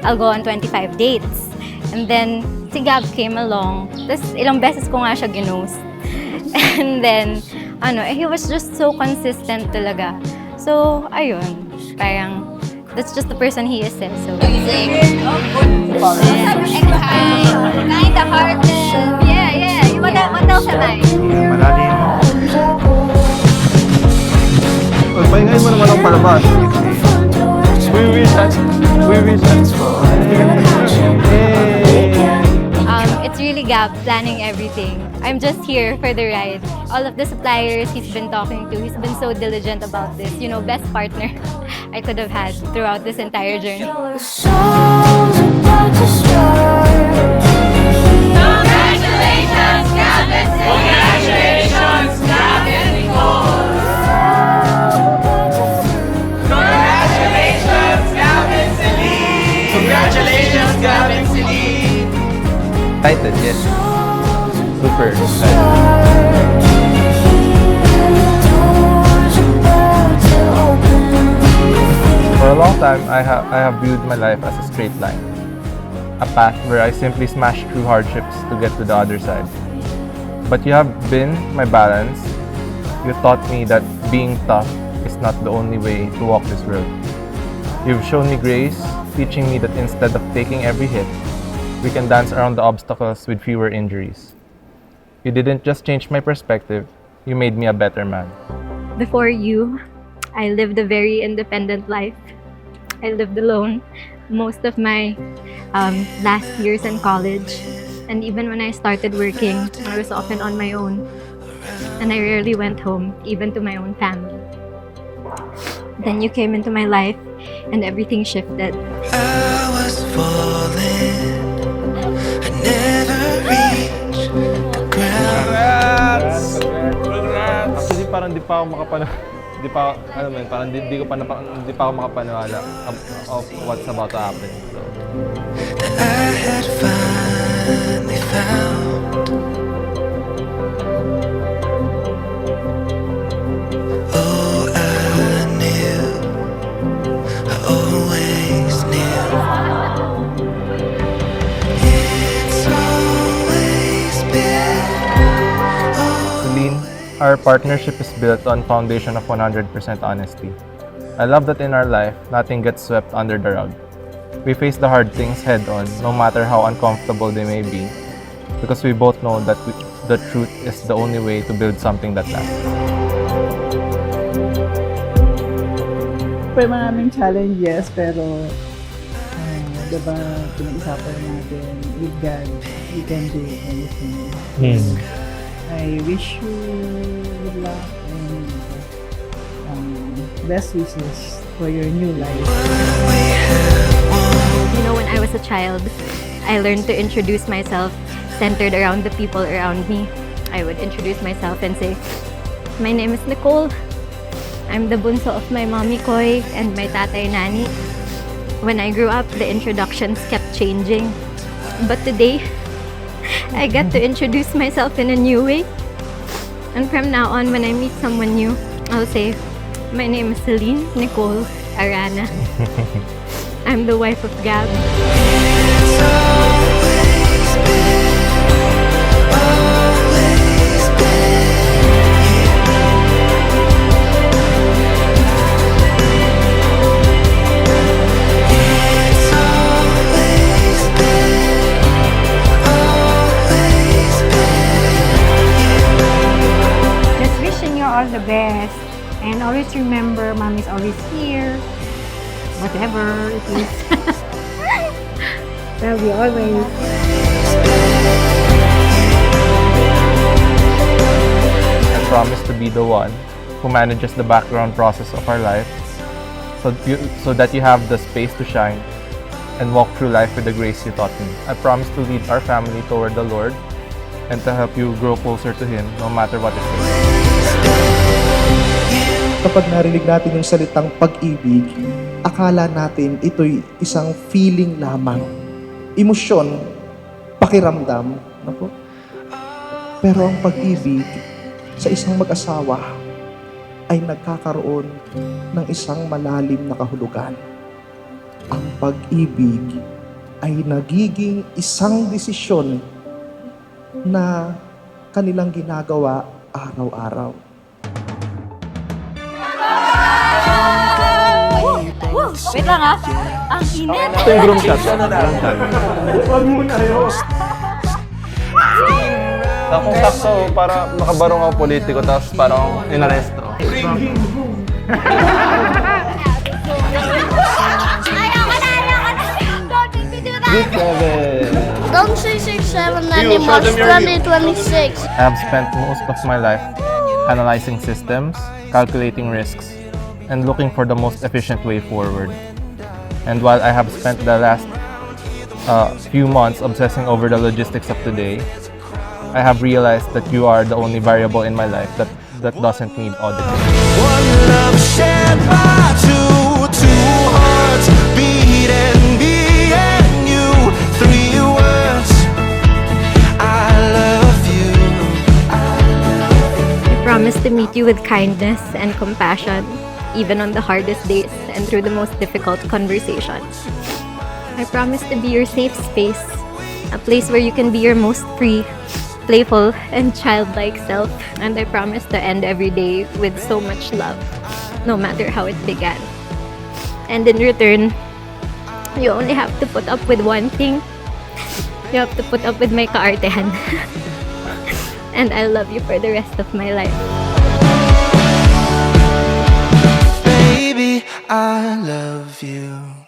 I'll go on 25 dates. And then, si Gab came along. Tapos ilang beses ko nga siya ginost. And then, he was just so consistent talaga. So, ayun. Parang, that's just the person he is. So, Kinda heartfelt. Yeah. What else am I? Malalim. Pahingayin mo naman ang palabas. We wish that. it's really Gab planning everything. I'm just here for the ride. All of the suppliers he's been talking to, he's been so diligent about this. Best partner I could have had throughout this entire journey. Congratulations, Gab and Congratulations, Gab and Nicole. Congratulations, Gab and Celine. Congratulations, Gab and Celine. Excited, yes. Super excited. For a long time, I have viewed my life as a straight line. A path where I simply smash through hardships to get to the other side. But you have been my balance. You taught me that being tough is not the only way to walk this road. You've shown me grace, teaching me that instead of taking every hit, we can dance around the obstacles with fewer injuries. You didn't just change my perspective, you made me a better man. Before you, I lived a very independent life. I lived alone most of my last years in college. And even when I started working, I was often on my own. And I rarely went home, even to my own family. Then you came into my life and everything shifted. I was falling, I never reached the ground. Actually, parang di pa ako makapaniwala of what's about to happen. So, I had finally found. Oh, I knew, I always knew. It's always been. Celine, our partnership is built on foundation of 100% honesty. I love that in our life, nothing gets swept under the rug. We face the hard things head on, no matter how uncomfortable they may be, because we both know that the truth is the only way to build something that lasts. May maraming challenges, pero diba, pinag-usapan natin, with God, we can do anything. I wish you good luck and best wishes for your new life. When I was a child, I learned to introduce myself centered around the people around me. I would introduce myself and say, "My name is Nicole. I'm the bunso of my mommy Koy and my tatay Nani." When I grew up, the introductions kept changing. But today, I get to introduce myself in a new way. And from now on, when I meet someone new, I'll say, "My name is Celine Nicole Arana. I'm the wife of Gab." It's always been, always been you. It's always been, always been Just wishing you all the best. And always remember, Mommy's always here. Whatever it is. Love you always. I promise to be the one who manages the background process of our life so that you have the space to shine and walk through life with the grace you taught me. I promise to lead our family toward the Lord and to help you grow closer to Him no matter what it is. Kapag narinig natin yung salitang pag-ibig, akala natin ito'y isang feeling lamang. Emosyon, pakiramdam. Ano? Pero ang pag-ibig sa isang mag-asawa ay nagkakaroon ng isang malalim na kahulugan. Ang pag-ibig ay nagiging isang desisyon na kanilang ginagawa araw-araw. Wait lang ha. Ang init. Ito yung groom shot. Sakong-sakto para makabarong ako politiko tapos parang inaresto. Don't say 6-7 anymore, it's 2026. I have spent most of my life analyzing systems, calculating risks, and looking for the most efficient way forward. And while I have spent the last few months obsessing over the logistics of today, I have realized that you are the only variable in my life that doesn't need auditing. One love shared by two hearts beating, me and you. 3 words, I love you. I promise to meet you with kindness and compassion, even on the hardest days and through the most difficult conversations. I promise to be your safe space, a place where you can be your most free, playful, and childlike self. And I promise to end every day with so much love, no matter how it began. And in return, you only have to put up with one thing. You have to put up with my kaartehan. And I love you for the rest of my life. Baby, I love you.